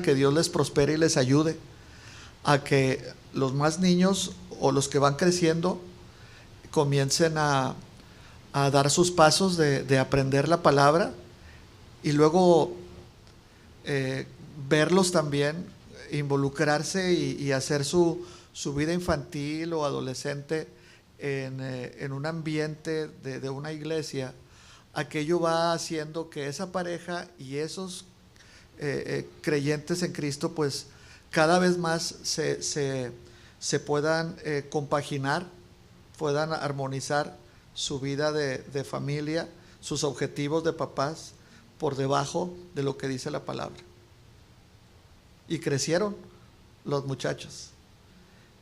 que Dios les prospere y les ayude a que los más niños o los que van creciendo comiencen a dar sus pasos de aprender la palabra, y luego verlos también involucrarse y hacer su vida infantil o adolescente en un ambiente de una iglesia. Aquello va haciendo que esa pareja y esos creyentes en Cristo pues cada vez más se puedan compaginar, puedan armonizar su vida de familia, sus objetivos de papás por debajo de lo que dice la palabra. Y crecieron los muchachos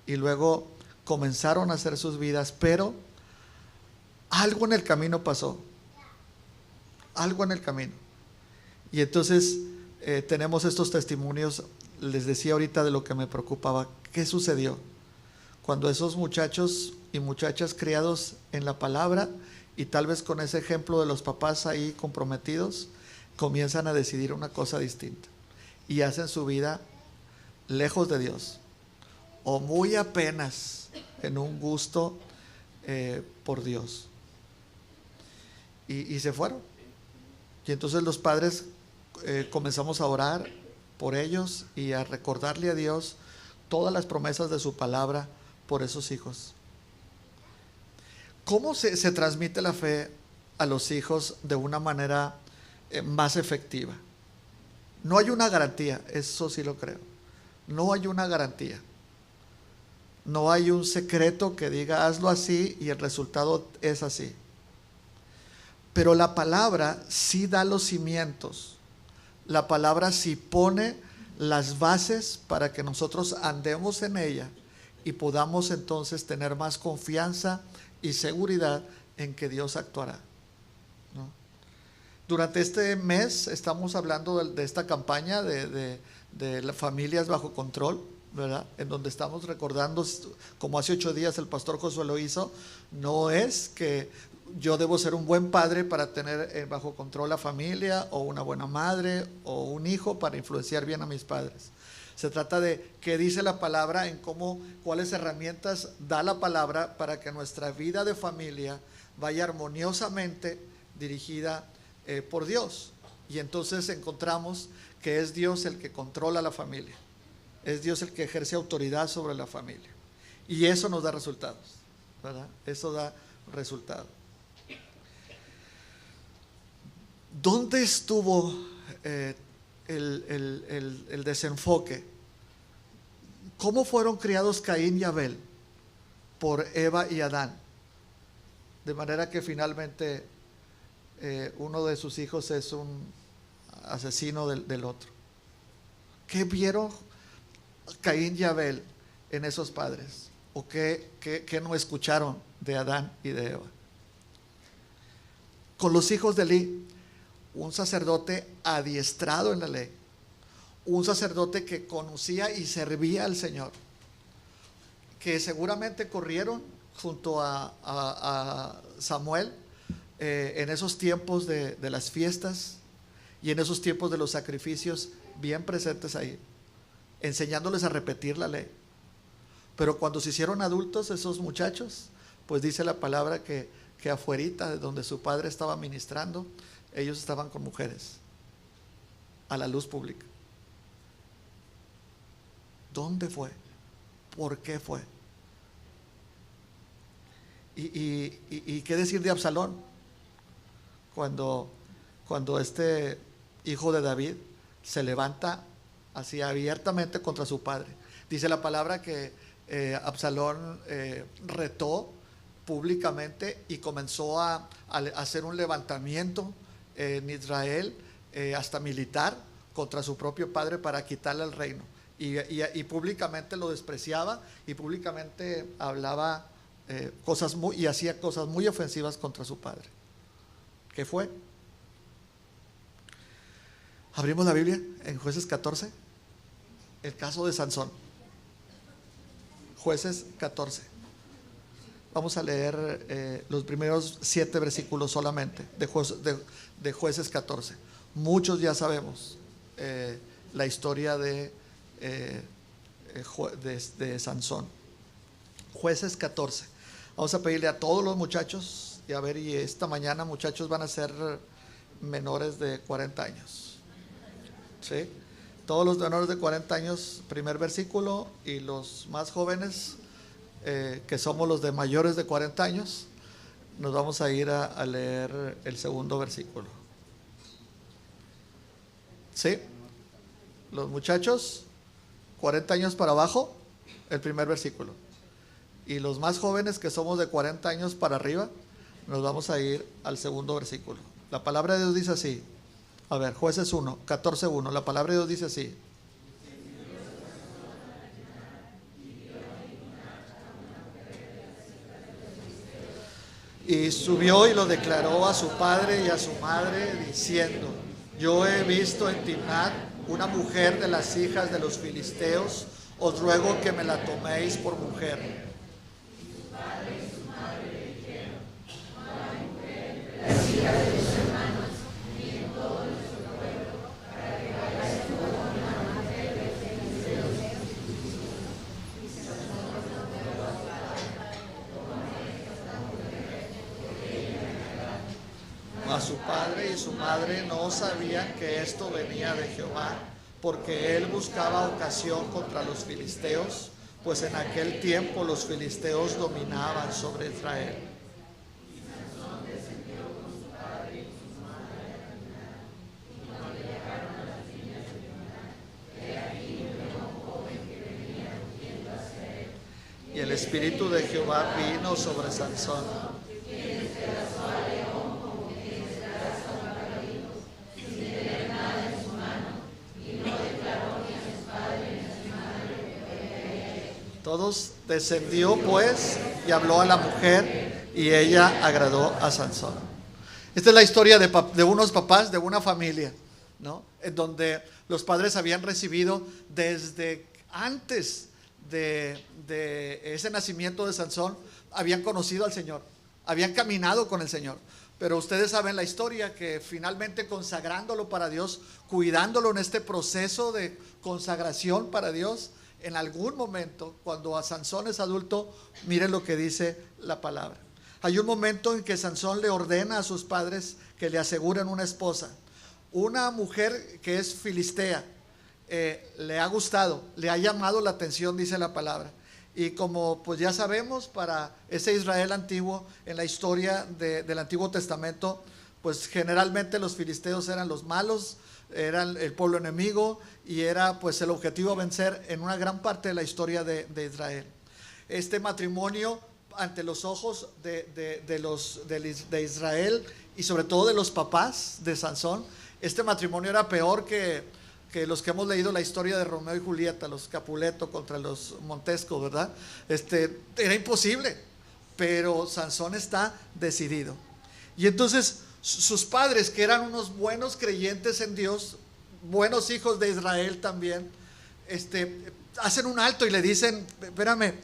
y luego comenzaron a hacer sus vidas, pero algo en el camino pasó, algo en el camino. Y entonces tenemos estos testimonios. Les decía ahorita de lo que me preocupaba. ¿Qué sucedió? Cuando esos muchachos y muchachas criados en la palabra, y tal vez con ese ejemplo de los papás ahí comprometidos, comienzan a decidir una cosa distinta y hacen su vida lejos de Dios, o muy apenas en un gusto por Dios, y se fueron. Y entonces los padres comenzamos a orar por ellos y a recordarle a Dios todas las promesas de su palabra por esos hijos. ¿Cómo se transmite la fe a los hijos de una manera más efectiva? No hay una garantía, eso sí lo creo. No hay una garantía. No hay un secreto que diga hazlo así y el resultado es así. Pero la palabra sí da los cimientos. La palabra sí pone las bases para que nosotros andemos en ella y podamos entonces tener más confianza y seguridad en que Dios actuará, ¿no? Durante este mes estamos hablando de esta campaña de las familias bajo control, ¿verdad? En donde estamos recordando, como hace 8 días el pastor Josué lo hizo. No es que yo debo ser un buen padre para tener bajo control la familia, o una buena madre o un hijo para influenciar bien a mis padres. Se trata de qué dice la palabra, en cuáles herramientas da la palabra para que nuestra vida de familia vaya armoniosamente dirigida por Dios. Y entonces encontramos que es Dios el que controla la familia, es Dios el que ejerce autoridad sobre la familia, y eso nos da resultados, ¿verdad? Eso da resultados. ¿Dónde estuvo el desenfoque? ¿Cómo fueron criados Caín y Abel? Por Eva y Adán, de manera que finalmente uno de sus hijos es un asesino del otro. ¿Qué vieron Caín y Abel en esos padres? ¿O qué no escucharon de Adán y de Eva? Con los hijos de Elí, un sacerdote adiestrado en la ley, un sacerdote que conocía y servía al Señor, que seguramente corrieron junto a Samuel en esos tiempos de las fiestas y en esos tiempos de los sacrificios, bien presentes ahí, enseñándoles a repetir la ley. Pero cuando se hicieron adultos esos muchachos, pues dice la palabra que afuerita de donde su padre estaba ministrando, ellos estaban con mujeres a la luz pública. ¿Dónde fue? ¿Por qué fue? ¿Y qué decir de Absalón? Cuando este hijo de David se levanta así abiertamente contra su padre. Dice la palabra que Absalón retó públicamente y comenzó a hacer un levantamiento en Israel, hasta militar, contra su propio padre para quitarle el reino. Y públicamente lo despreciaba, y públicamente hablaba y hacía cosas muy ofensivas contra su padre. ¿Qué fue? Abrimos la Biblia en Jueces 14, el caso de Sansón. Jueces 14. Vamos a leer los primeros 7 versículos solamente de Jueces 14. Muchos ya sabemos la historia de Sansón. Jueces 14. Vamos a pedirle a todos los muchachos, y a ver, y esta mañana muchachos van a ser menores de 40 años. ¿Sí? Todos los menores de 40 años, primer versículo, y los más jóvenes, que somos los de mayores de 40 años, nos vamos a ir a leer el segundo versículo. ¿Sí? Los muchachos, 40 años para abajo, el primer versículo. Y los más jóvenes, que somos de 40 años para arriba, nos vamos a ir al segundo versículo. La palabra de Dios dice así. A ver, Jueces 1, 14:1. La palabra de Dios dice así. Y subió y lo declaró a su padre y a su madre, diciendo: yo he visto en Timnat una mujer de las hijas de los filisteos, os ruego que me la toméis por mujer. A su padre y su madre no sabían que esto venía de Jehová, porque él buscaba ocasión contra los filisteos, pues en aquel tiempo los filisteos dominaban sobre Israel. Y el espíritu de Jehová vino sobre Sansón. Todos. Descendió pues y habló a la mujer, y ella agradó a Sansón. Esta es la historia de unos papás, de una familia, ¿no? En donde los padres habían recibido desde antes de ese nacimiento de Sansón, habían conocido al Señor, habían caminado con el Señor. Pero ustedes saben la historia, que finalmente consagrándolo para Dios, cuidándolo en este proceso de consagración para Dios, en algún momento, cuando a Sansón es adulto, miren lo que dice la palabra. Hay un momento en que Sansón le ordena a sus padres que le aseguren una esposa. Una mujer que es filistea, le ha gustado, le ha llamado la atención, dice la palabra. Y como pues ya sabemos, para ese Israel antiguo, en la historia del Antiguo Testamento, pues generalmente los filisteos eran los malos, eran el pueblo enemigo, y era pues el objetivo vencer en una gran parte de la historia de Israel. Este matrimonio, ante los ojos de Israel, y sobre todo de los papás de Sansón, este matrimonio era peor que los que hemos leído la historia de Romeo y Julieta, los Capuleto contra los Montesco, ¿verdad? Era imposible, pero Sansón está decidido. Y entonces sus padres, que eran unos buenos creyentes en Dios, buenos hijos de Israel también, hacen un alto y le dicen: espérame,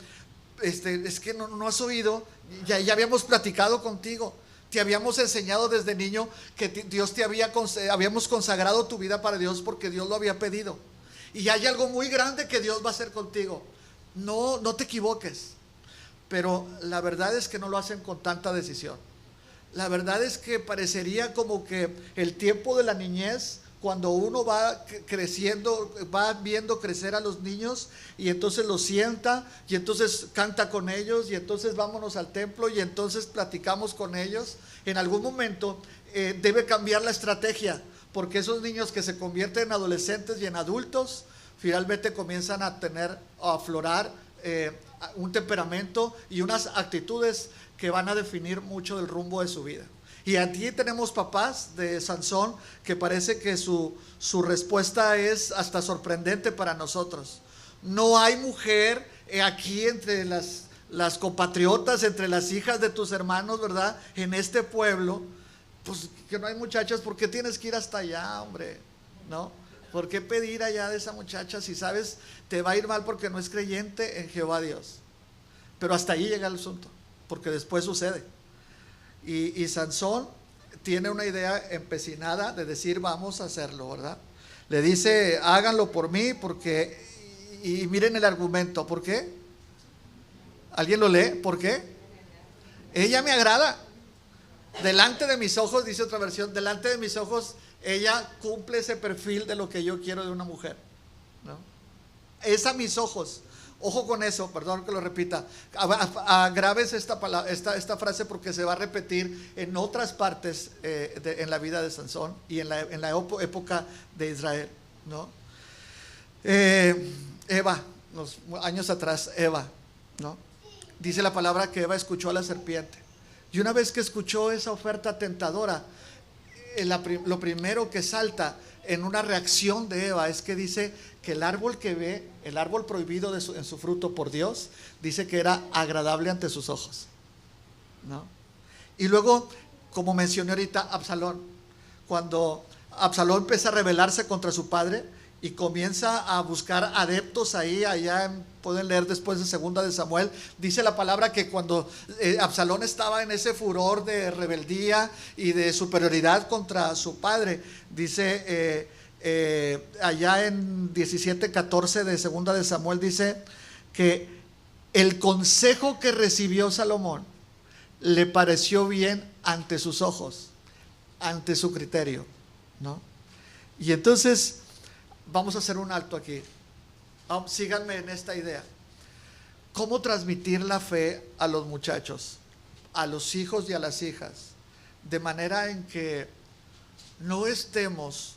es que no has oído, ya habíamos platicado contigo, te habíamos enseñado desde niño que Dios habíamos consagrado tu vida para Dios porque Dios lo había pedido, y hay algo muy grande que Dios va a hacer contigo, no te equivoques. Pero la verdad es que no lo hacen con tanta decisión. La verdad es que parecería como que el tiempo de la niñez, cuando uno va creciendo, va viendo crecer a los niños, y entonces los sienta, y entonces canta con ellos, y entonces vámonos al templo, y entonces platicamos con ellos. En algún momento debe cambiar la estrategia, porque esos niños que se convierten en adolescentes y en adultos, finalmente comienzan a aflorar un temperamento y unas actitudes que van a definir mucho del rumbo de su vida. Y aquí tenemos papás de Sansón que parece que su respuesta es hasta sorprendente para nosotros. No hay mujer aquí entre las compatriotas, entre las hijas de tus hermanos, ¿verdad? En este pueblo, pues que no hay muchachas. ¿Por qué tienes que ir hasta allá, hombre? ¿No? ¿Por qué pedir allá de esa muchacha si sabes te va a ir mal porque no es creyente en Jehová Dios? Pero hasta ahí llega el asunto, porque después sucede. Y Sansón tiene una idea empecinada de decir: vamos a hacerlo, ¿verdad? Le dice, háganlo por mí porque, y miren el argumento, ¿por qué? ¿Alguien lo lee? ¿Por qué? Ella me agrada. Delante de mis ojos, dice otra versión, delante de mis ojos, ella cumple ese perfil de lo que yo quiero de una mujer, ¿no? Es a mis ojos. Ojo con eso, perdón que lo repita. Agraves esta frase porque se va a repetir en otras partes en la vida de Sansón y en la época de Israel, ¿no? Eva, unos años atrás, Eva, ¿no? Dice la palabra que Eva escuchó a la serpiente. Y una vez que escuchó esa oferta tentadora, lo primero que salta en una reacción de Eva es que dice que el árbol que ve, el árbol prohibido en su fruto por Dios, dice que era agradable ante sus ojos, ¿no? Y luego, como mencioné ahorita, Absalón. Cuando Absalón empieza a rebelarse contra su padre y comienza a buscar adeptos allá pueden leer después de Segunda de Samuel, dice la palabra que cuando Absalón estaba en ese furor de rebeldía y de superioridad contra su padre, dice allá en 17:14 de Segunda de Samuel, dice que el consejo que recibió Salomón le pareció bien ante sus ojos, ante su criterio, ¿no? Y entonces vamos a hacer un alto aquí. Síganme en esta idea. ¿Cómo transmitir la fe a los muchachos, a los hijos y a las hijas? De manera en que no estemos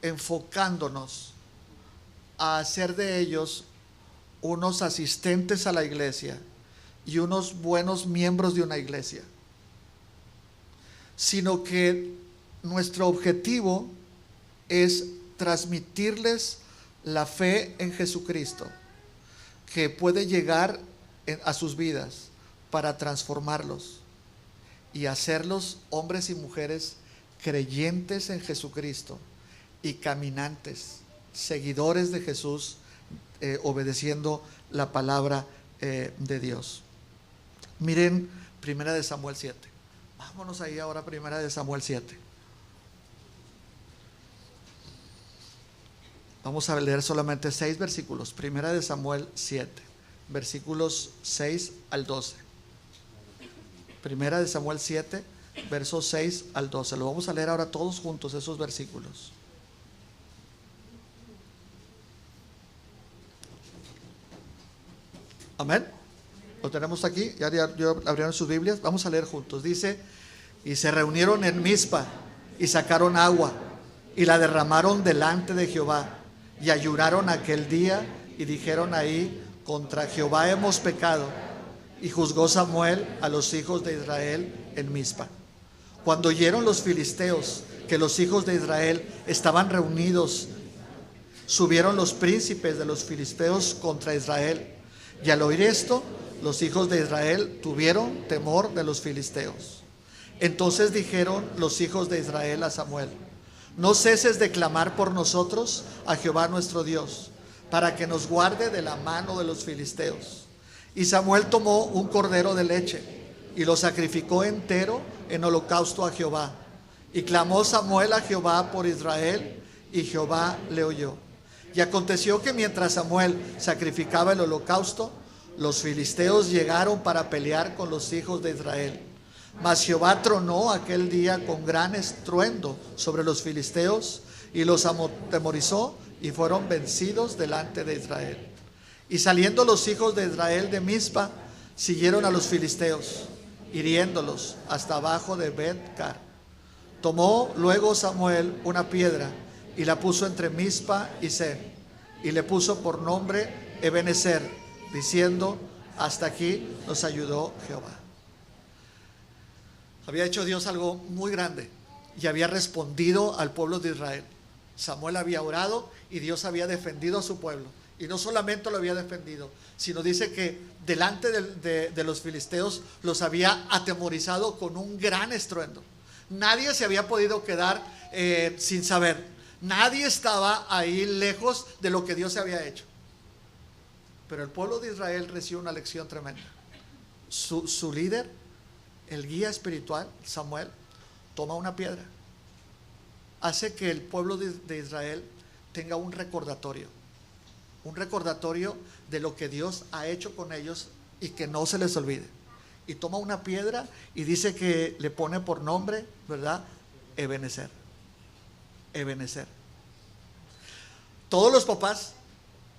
enfocándonos a hacer de ellos unos asistentes a la iglesia y unos buenos miembros de una iglesia, sino que nuestro objetivo es transmitirles la fe en Jesucristo, que puede llegar a sus vidas para transformarlos y hacerlos hombres y mujeres creyentes en Jesucristo y caminantes, seguidores de Jesús, obedeciendo la palabra de Dios. Miren Primera de Samuel 7. Vámonos ahí ahora, Primera de Samuel 7. Vamos a leer solamente 6 versículos. Primera de Samuel 7, versículos 6 al 12. Primera de Samuel 7, versos 6 al 12. Lo vamos a leer ahora todos juntos, esos versículos. Amén. Lo tenemos aquí. Ya abrieron sus Biblias. Vamos a leer juntos. Dice: y se reunieron en Mizpa y sacaron agua y la derramaron delante de Jehová. Y ayunaron aquel día y dijeron ahí: contra Jehová hemos pecado. Y juzgó Samuel a los hijos de Israel en Mizpa. Cuando oyeron los filisteos que los hijos de Israel estaban reunidos, subieron los príncipes de los filisteos contra Israel. Y al oír esto, los hijos de Israel tuvieron temor de los filisteos. Entonces dijeron los hijos de Israel a Samuel: no ceses de clamar por nosotros a Jehová nuestro Dios, para que nos guarde de la mano de los filisteos. Y Samuel tomó un cordero de leche y lo sacrificó entero en holocausto a Jehová. Y clamó Samuel a Jehová por Israel, y Jehová le oyó. Y aconteció que mientras Samuel sacrificaba el holocausto, los filisteos llegaron para pelear con los hijos de Israel. Mas Jehová tronó aquel día con gran estruendo sobre los filisteos y los atemorizó, y fueron vencidos delante de Israel. Y saliendo los hijos de Israel de Mizpa, siguieron a los filisteos, hiriéndolos hasta abajo de Bet-car. Tomó luego Samuel una piedra y la puso entre Mizpa y Sen, y le puso por nombre Ebenezer, diciendo: hasta aquí nos ayudó Jehová. Había hecho Dios algo muy grande y había respondido al pueblo de Israel. Samuel había orado y Dios había defendido a su pueblo. Y no solamente lo había defendido, sino dice que delante de los filisteos los había atemorizado con un gran estruendo. Nadie se había podido quedar sin saber. Nadie estaba ahí lejos de lo que Dios había hecho. Pero el pueblo de Israel recibió una lección tremenda. Su líder, el guía espiritual, Samuel, toma una piedra, hace que el pueblo de Israel tenga un recordatorio de lo que Dios ha hecho con ellos y que no se les olvide. Y toma una piedra y dice que le pone por nombre, ¿verdad? Ebenezer. Ebenezer. Todos los papás,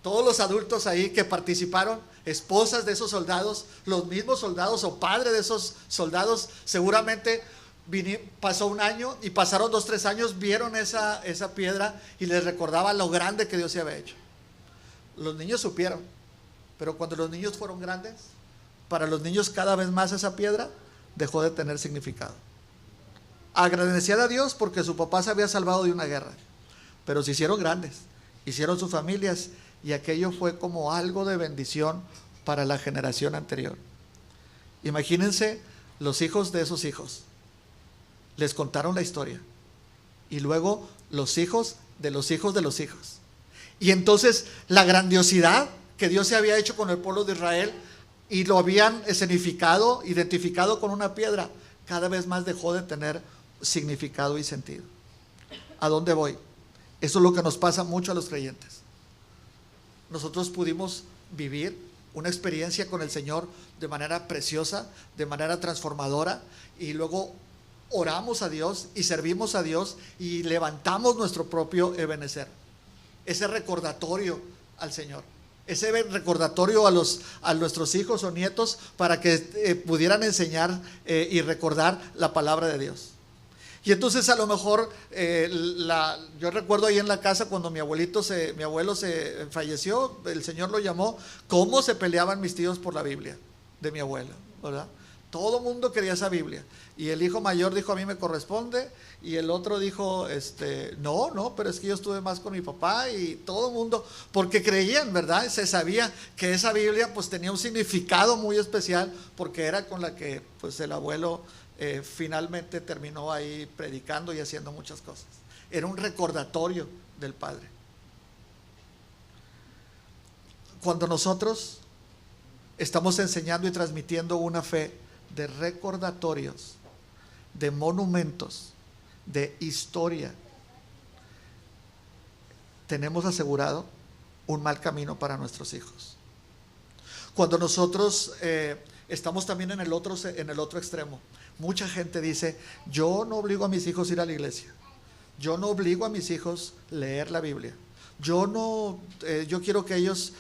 todos los adultos ahí que participaron, esposas de esos soldados, los mismos soldados o padres de esos soldados, seguramente pasó un año y pasaron 2, 3 años, vieron esa piedra y les recordaba lo grande que Dios se había hecho. Los niños supieron, pero cuando los niños fueron grandes, para los niños cada vez más esa piedra dejó de tener significado. Agradecían a Dios porque su papá se había salvado de una guerra, pero se hicieron grandes, hicieron sus familias y aquello fue como algo de bendición para la generación anterior. Imagínense los hijos de esos hijos. Les contaron la historia y luego los hijos de los hijos de los hijos. Y entonces la grandiosidad que Dios se había hecho con el pueblo de Israel y lo habían escenificado, identificado con una piedra, cada vez más dejó de tener significado y sentido. ¿A dónde voy? Eso es lo que nos pasa mucho a los creyentes. Nosotros pudimos vivir una experiencia con el Señor de manera preciosa, de manera transformadora, y luego oramos a Dios y servimos a Dios y levantamos nuestro propio Ebenezer. Ese recordatorio al Señor, ese recordatorio a nuestros hijos o nietos para que pudieran enseñar y recordar la palabra de Dios. Y entonces a lo mejor yo recuerdo ahí en la casa cuando mi abuelo se falleció, el Señor lo llamó, cómo se peleaban mis tíos por la Biblia de mi abuelo, ¿verdad? Todo mundo quería esa Biblia. Y el hijo mayor dijo, a mí me corresponde. Y el otro dijo, no, pero es que yo estuve más con mi papá. Y todo el mundo, porque creían, ¿verdad? Se sabía que esa Biblia pues tenía un significado muy especial, porque era con la que pues el abuelo finalmente terminó ahí predicando y haciendo muchas cosas. Era un recordatorio del Padre. Cuando nosotros estamos enseñando y transmitiendo una fe de recordatorios, de monumentos, de historia, tenemos asegurado un mal camino para nuestros hijos. Cuando nosotros estamos también en el otro extremo, mucha gente dice, yo no obligo a mis hijos a ir a la iglesia, yo no obligo a mis hijos a leer la Biblia, yo quiero que ellos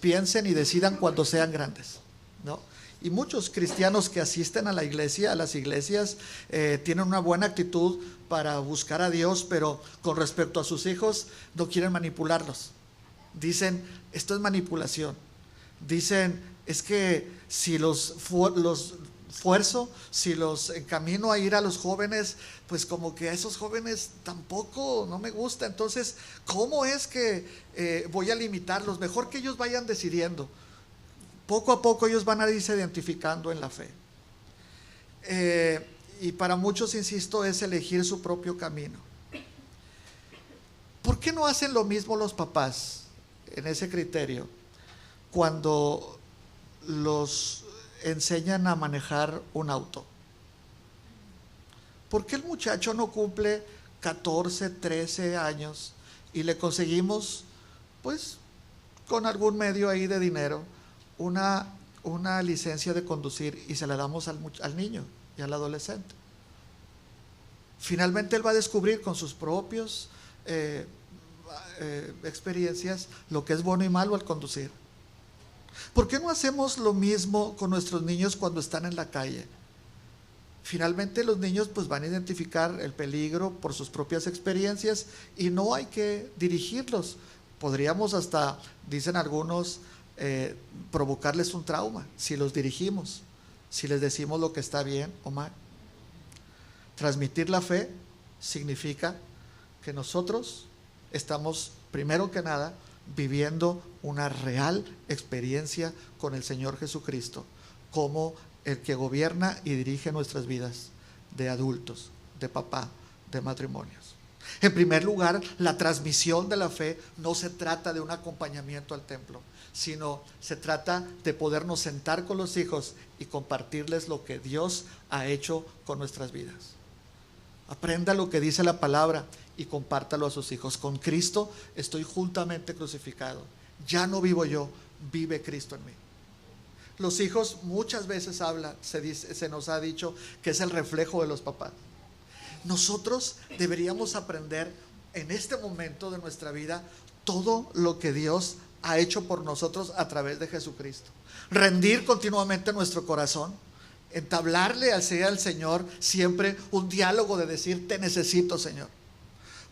piensen y decidan cuando sean grandes, ¿no? Y muchos cristianos que asisten a la iglesia, a las iglesias, tienen una buena actitud para buscar a Dios, pero con respecto a sus hijos no quieren manipularlos. Dicen, esto es manipulación. Dicen, es que si los esfuerzo, si los encamino a ir a los jóvenes, pues como que a esos jóvenes tampoco no me gusta. Entonces, ¿cómo es que voy a limitarlos? Mejor que ellos vayan decidiendo. Poco a poco ellos van a irse identificando en la fe. Y para muchos, insisto, es elegir su propio camino. ¿Por qué no hacen lo mismo los papás en ese criterio cuando los enseñan a manejar un auto? ¿Por qué el muchacho no cumple 14, 13 años y le conseguimos, pues, con algún medio ahí de dinero, una licencia de conducir y se la damos al niño y al adolescente? Finalmente él va a descubrir con sus propios experiencias lo que es bueno y malo al conducir. ¿Por qué no hacemos lo mismo con nuestros niños cuando están en la calle? Finalmente los niños pues van a identificar el peligro por sus propias experiencias y no hay que dirigirlos. Podríamos hasta, dicen algunos, provocarles un trauma si los dirigimos, si les decimos lo que está bien o mal. Transmitir la fe significa que nosotros estamos, primero que nada, viviendo una real experiencia con el Señor Jesucristo como el que gobierna y dirige nuestras vidas de adultos, de papá, de matrimonios. En primer lugar, la transmisión de la fe no se trata de un acompañamiento al templo, sino se trata de podernos sentar con los hijos y compartirles lo que Dios ha hecho con nuestras vidas. Aprenda lo que dice la palabra y compártalo a sus hijos. Con Cristo estoy juntamente crucificado. Ya no vivo yo, vive Cristo en mí. Los hijos muchas veces se nos ha dicho que es el reflejo de los papás. Nosotros deberíamos aprender en este momento de nuestra vida todo lo que Dios ha hecho por nosotros a través de Jesucristo. Rendir continuamente nuestro corazón, entablarle al Señor siempre un diálogo de decir: te necesito, Señor.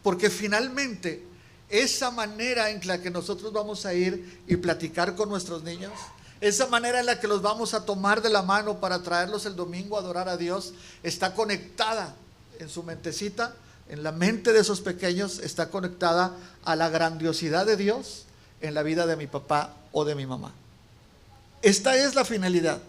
Porque finalmente esa manera en la que nosotros vamos a ir y platicar con nuestros niños, esa manera en la que los vamos a tomar de la mano para traerlos el domingo a adorar a Dios, está conectada en su mentecita, en la mente de esos pequeños, está conectada a la grandiosidad de Dios en la vida de mi papá o de mi mamá. Esta es la finalidad.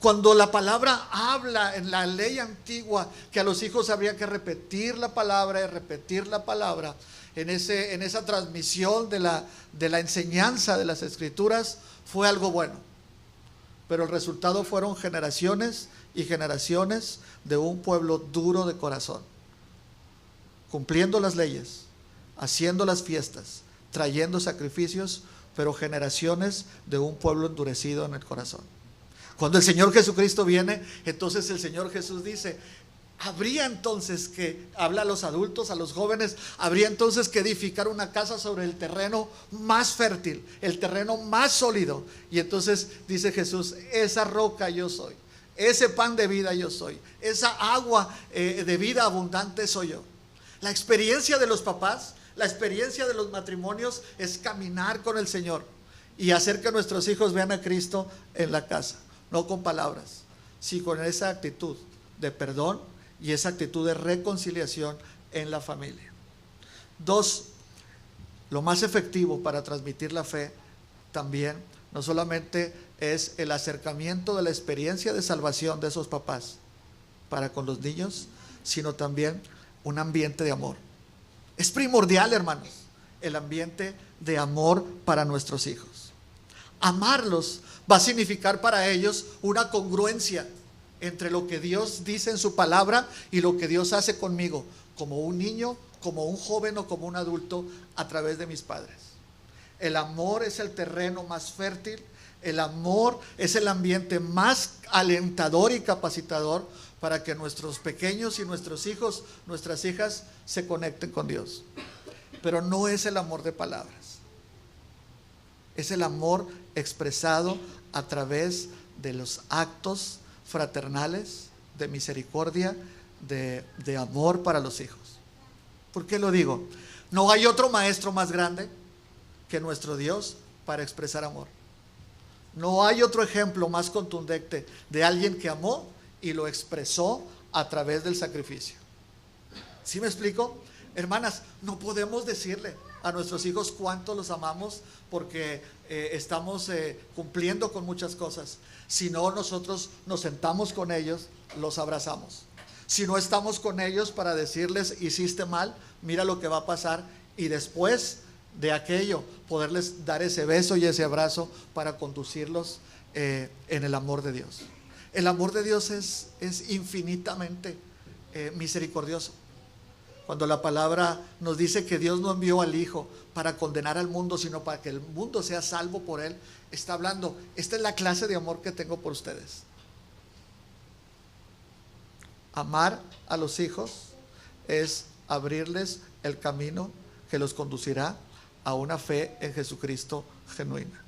Cuando la palabra habla en la ley antigua que a los hijos habría que repetir la palabra y repetir la palabra, en esa transmisión de la enseñanza de las Escrituras, fue algo bueno. Pero el resultado fueron generaciones y generaciones de un pueblo duro de corazón, cumpliendo las leyes, haciendo las fiestas, trayendo sacrificios, pero generaciones de un pueblo endurecido en el corazón. Cuando el Señor Jesucristo viene, entonces el Señor Jesús dice: habría entonces que, habla a los adultos, a los jóvenes, habría entonces que edificar una casa sobre el terreno más fértil, el terreno más sólido. Y entonces dice Jesús: esa roca yo soy, ese pan de vida yo soy, esa agua de vida abundante soy yo. La experiencia de los papás, la experiencia de los matrimonios es caminar con el Señor y hacer que nuestros hijos vean a Cristo en la casa, no con palabras, sino con esa actitud de perdón y esa actitud de reconciliación en la familia. 2, lo más efectivo para transmitir la fe también no solamente es el acercamiento de la experiencia de salvación de esos papás para con los niños, sino también un ambiente de amor. Es primordial, hermanos, el ambiente de amor para nuestros hijos. Amarlos va a significar para ellos una congruencia entre lo que Dios dice en su palabra y lo que Dios hace conmigo, como un niño, como un joven o como un adulto, a través de mis padres. El amor es el terreno más fértil, el amor es el ambiente más alentador y capacitador para que nuestros pequeños y nuestros hijos, nuestras hijas, se conecten con Dios. Pero no es el amor de palabras, es el amor expresado a través de los actos fraternales, de misericordia, de amor para los hijos. ¿Por qué lo digo? No hay otro maestro más grande que nuestro Dios para expresar amor. No hay otro ejemplo más contundente de alguien que amó y lo expresó a través del sacrificio. ¿Sí me explico? Hermanas, no podemos decirle a nuestros hijos cuánto los amamos porque estamos cumpliendo con muchas cosas. Si no, nosotros nos sentamos con ellos, los abrazamos. Si no estamos con ellos para decirles: hiciste mal, mira lo que va a pasar, y después de aquello poderles dar ese beso y ese abrazo para conducirlos en el amor de Dios. El amor de Dios es infinitamente misericordioso. Cuando la palabra nos dice que Dios no envió al Hijo para condenar al mundo, sino para que el mundo sea salvo por Él, está hablando: esta es la clase de amor que tengo por ustedes. Amar a los hijos es abrirles el camino que los conducirá a una fe en Jesucristo genuina.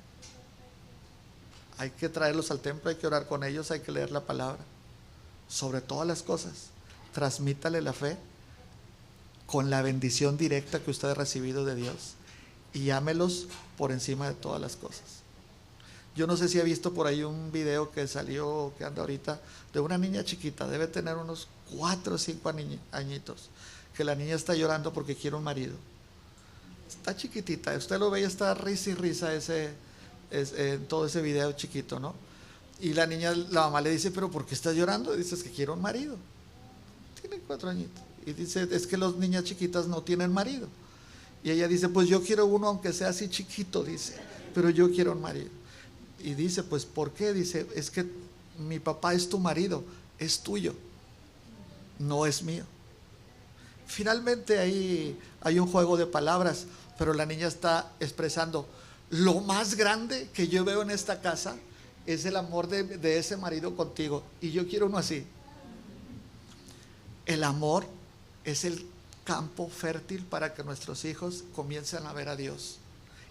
Hay que traerlos al templo, hay que orar con ellos, hay que leer la palabra. Sobre todas las cosas, transmítale la fe con la bendición directa que usted ha recibido de Dios, y ámelos por encima de todas las cosas. Yo no sé si ha visto por ahí un video que salió, que anda ahorita, de una niña chiquita, debe tener unos 4 o 5 añitos, que la niña está llorando porque quiere un marido. Está chiquitita, usted lo ve y está risa y risa todo ese video chiquito, ¿no? Y la niña, la mamá le dice: ¿pero por qué estás llorando? Y dices: que quiero un marido. Tiene 4 añitos. Y dice: es que las niñas chiquitas no tienen marido. Y ella dice: pues yo quiero uno, aunque sea así chiquito, dice, pero yo quiero un marido. Y dice: pues ¿por qué? Dice: es que mi papá es tu marido, es tuyo, no es mío. Finalmente ahí hay un juego de palabras, pero la niña está expresando: lo más grande que yo veo en esta casa es el amor de ese marido contigo, y yo quiero uno así. El amor es el campo fértil para que nuestros hijos comiencen a ver a Dios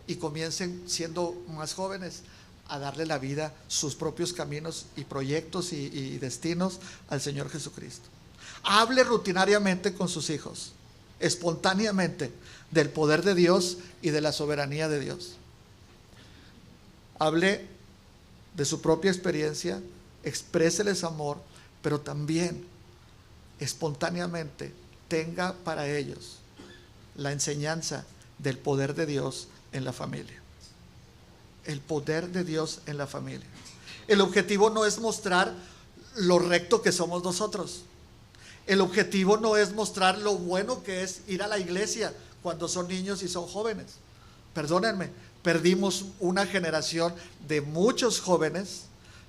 y comiencen, siendo más jóvenes, a darle la vida, sus propios caminos y proyectos y destinos al Señor Jesucristo. Hable rutinariamente con sus hijos, espontáneamente, del poder de Dios y de la soberanía de Dios. Hable de su propia experiencia, expréseles amor, pero también espontáneamente tenga para ellos la enseñanza del poder de Dios en la familia. El poder de Dios en la familia. El objetivo no es mostrar lo recto que somos nosotros. El objetivo no es mostrar lo bueno que es ir a la iglesia cuando son niños y son jóvenes. Perdónenme, perdimos una generación de muchos jóvenes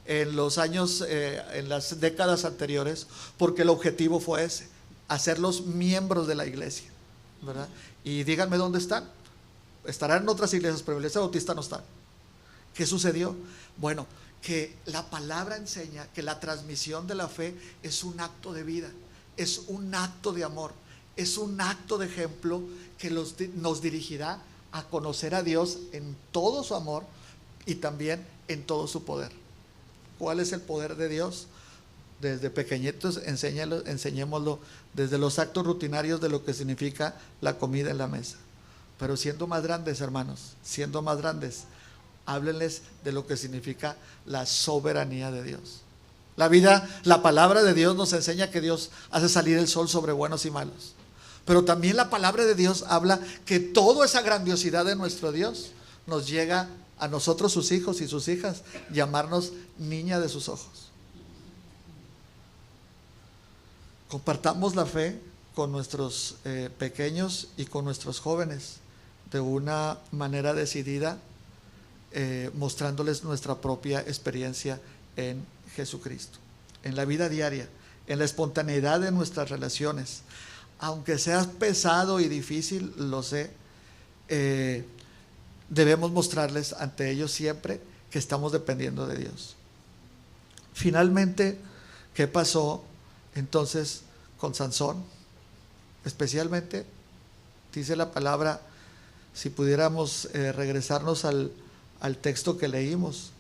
en los años, en las décadas anteriores, porque el objetivo fue ese: hacerlos miembros de la iglesia, ¿verdad? Y díganme dónde están. Estarán en otras iglesias, pero en la iglesia bautista no están. ¿Qué sucedió? Bueno, que la palabra enseña que la transmisión de la fe es un acto de vida, es un acto de amor, es un acto de ejemplo que nos dirigirá a conocer a Dios en todo su amor y también en todo su poder. ¿Cuál es el poder de Dios? Desde pequeñitos enseñémoslo desde los actos rutinarios de lo que significa la comida en la mesa. Pero siendo más grandes, hermanos, siendo más grandes, háblenles de lo que significa la soberanía de Dios. La palabra de Dios nos enseña que Dios hace salir el sol sobre buenos y malos. Pero también la palabra de Dios habla que toda esa grandiosidad de nuestro Dios nos llega a nosotros, sus hijos y sus hijas, llamarnos niña de sus ojos. Compartamos la fe con nuestros pequeños y con nuestros jóvenes de una manera decidida, mostrándoles nuestra propia experiencia en Jesucristo, en la vida diaria, en la espontaneidad de nuestras relaciones. Aunque sea pesado y difícil, lo sé, debemos mostrarles ante ellos siempre que estamos dependiendo de Dios. Finalmente, ¿qué pasó entonces con Sansón? Especialmente, dice la palabra, si pudiéramos regresarnos al texto que leímos,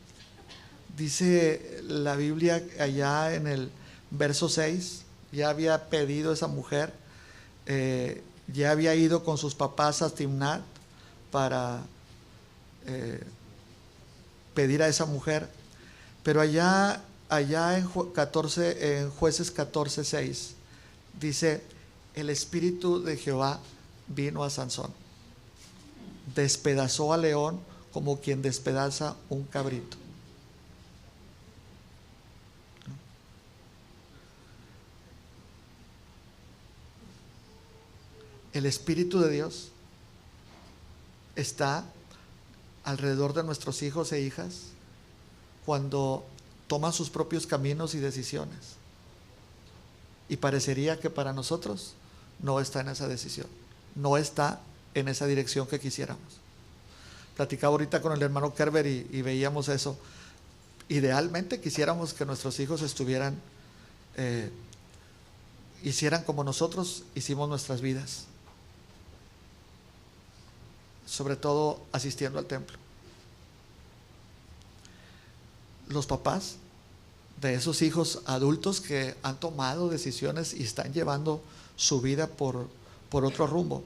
dice la Biblia allá en el verso 6, ya había pedido esa mujer, ya había ido con sus papás a Timnat para pedir a esa mujer, pero allá en Jueces 14:6 dice: el Espíritu de Jehová vino a Sansón, despedazó al león como quien despedaza un cabrito. El Espíritu de Dios está alrededor de nuestros hijos e hijas cuando toman sus propios caminos y decisiones, y parecería que para nosotros no está en esa decisión, no está en esa dirección que quisiéramos. Platicaba ahorita con el hermano Kerber y veíamos eso. Idealmente quisiéramos que nuestros hijos hicieran como nosotros hicimos nuestras vidas, sobre todo asistiendo al templo. Los papás de esos hijos adultos que han tomado decisiones y están llevando su vida por otro rumbo,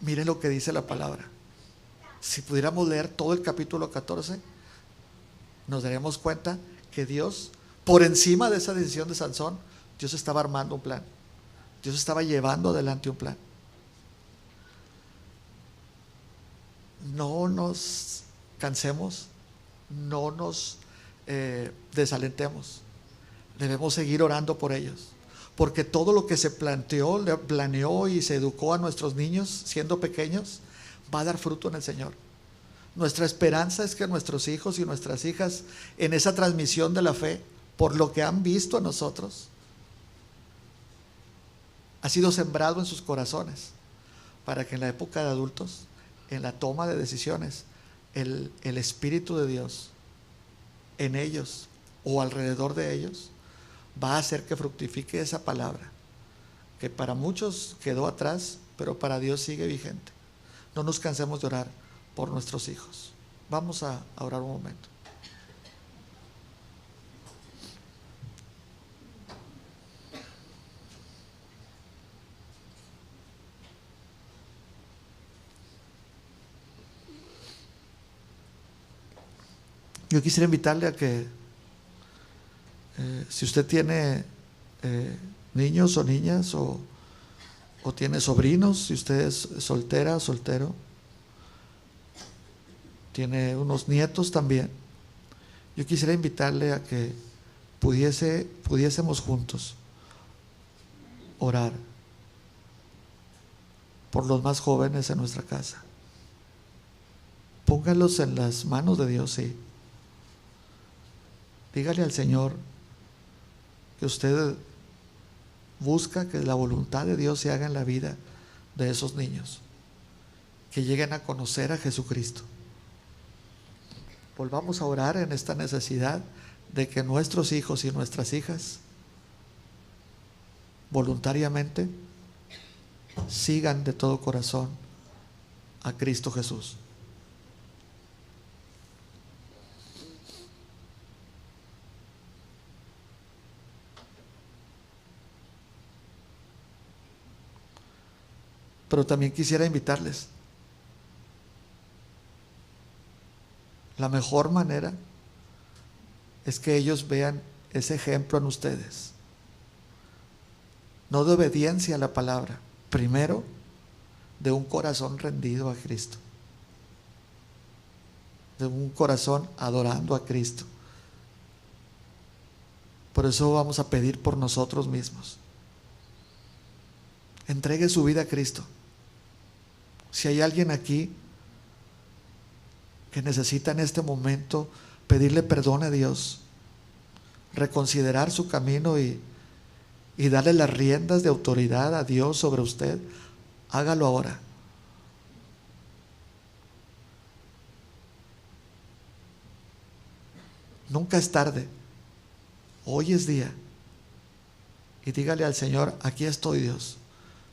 miren lo que dice la palabra. Si pudiéramos leer todo el capítulo 14, nos daríamos cuenta que Dios, por encima de esa decisión de Sansón, Dios estaba armando un plan. Dios estaba llevando adelante un plan. No nos cansemos, no nos desalentemos. Debemos seguir orando por ellos, porque todo lo que se planeó y se educó a nuestros niños siendo pequeños va a dar fruto en el Señor. Nuestra esperanza es que nuestros hijos y nuestras hijas, en esa transmisión de la fe, por lo que han visto a nosotros, ha sido sembrado en sus corazones, para que en la época de adultos, en la toma de decisiones, el Espíritu de Dios en ellos o alrededor de ellos va a hacer que fructifique esa palabra, que para muchos quedó atrás, pero para Dios sigue vigente. No nos cansemos de orar por nuestros hijos. Vamos a orar un momento. Yo quisiera invitarle a que si usted tiene niños o niñas o tiene sobrinos, si usted es soltera, soltero, tiene unos nietos también, yo quisiera invitarle a que pudiésemos juntos orar por los más jóvenes en nuestra casa. Póngalos en las manos de Dios, sí. Dígale al Señor que usted busca que la voluntad de Dios se haga en la vida de esos niños, que lleguen a conocer a Jesucristo. Volvamos a orar en esta necesidad de que nuestros hijos y nuestras hijas voluntariamente sigan de todo corazón a Cristo Jesús. Pero también quisiera invitarles. La mejor manera es que ellos vean ese ejemplo en ustedes. No de obediencia a la palabra, primero de un corazón rendido a Cristo, de un corazón adorando a Cristo. Por eso vamos a pedir por nosotros mismos. Entregue su vida a Cristo. Si hay alguien aquí que necesita en este momento pedirle perdón a Dios, reconsiderar su camino y darle las riendas de autoridad a Dios sobre usted, hágalo ahora. Nunca es tarde. Hoy es día. Y dígale al Señor: aquí estoy, Dios,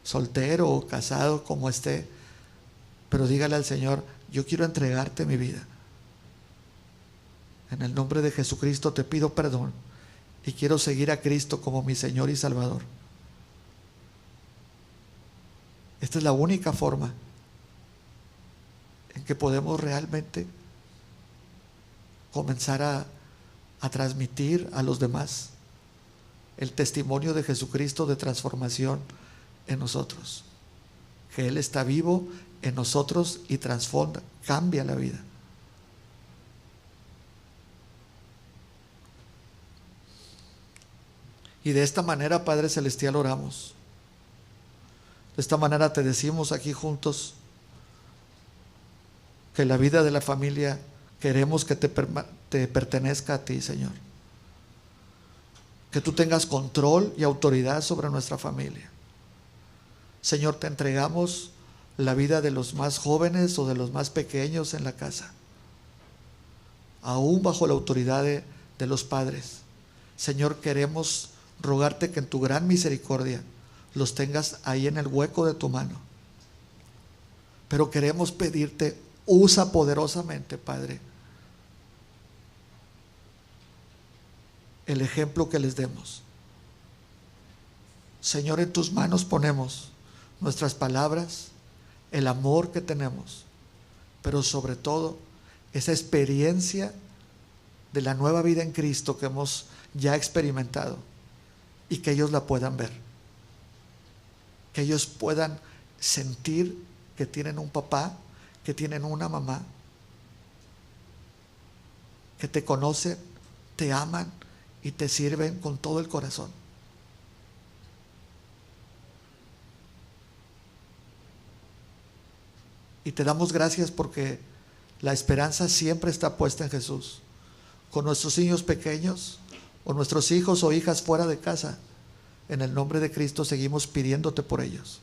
soltero o casado, como esté, pero dígale al Señor: yo quiero entregarte mi vida. En el nombre de Jesucristo te pido perdón y quiero seguir a Cristo como mi Señor y Salvador. Esta es la única forma en que podemos realmente comenzar a transmitir a los demás el testimonio de Jesucristo de transformación en nosotros, que Él está vivo en nosotros y transforma, cambia la vida. Y de esta manera, Padre Celestial, oramos. De esta manera te decimos aquí juntos que la vida de la familia queremos que te pertenezca a ti, Señor. Que tú tengas control y autoridad sobre nuestra familia. Señor, te entregamos la vida de los más jóvenes o de los más pequeños en la casa, aún bajo la autoridad de los padres. Señor, queremos rogarte que en tu gran misericordia los tengas ahí en el hueco de tu mano. Pero queremos pedirte, usa poderosamente, Padre, el ejemplo que les demos. Señor, en tus manos ponemos nuestras palabras, el amor que tenemos, pero sobre todo esa experiencia de la nueva vida en Cristo que hemos ya experimentado, y que ellos la puedan ver, que ellos puedan sentir que tienen un papá, que tienen una mamá, que te conocen, te aman y te sirven con todo el corazón. Y te damos gracias porque la esperanza siempre está puesta en Jesús. Con nuestros niños pequeños o nuestros hijos o hijas fuera de casa, En el nombre de Cristo seguimos pidiéndote por ellos.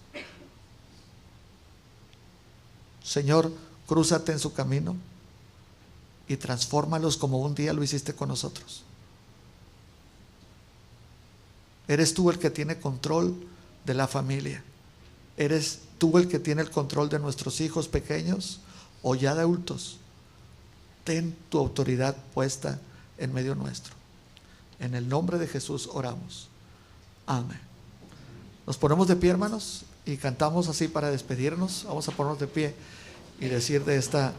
Señor, crúzate en su camino y transfórmalos como un día lo hiciste con nosotros. Eres tú el que tiene control de la familia. Eres tú el que tiene el control de nuestros hijos pequeños o ya de adultos. Ten tu autoridad puesta en medio nuestro. En el nombre de Jesús oramos. Amén. Nos ponemos de pie, hermanos, y cantamos así para despedirnos. Vamos a ponernos de pie y decir de esta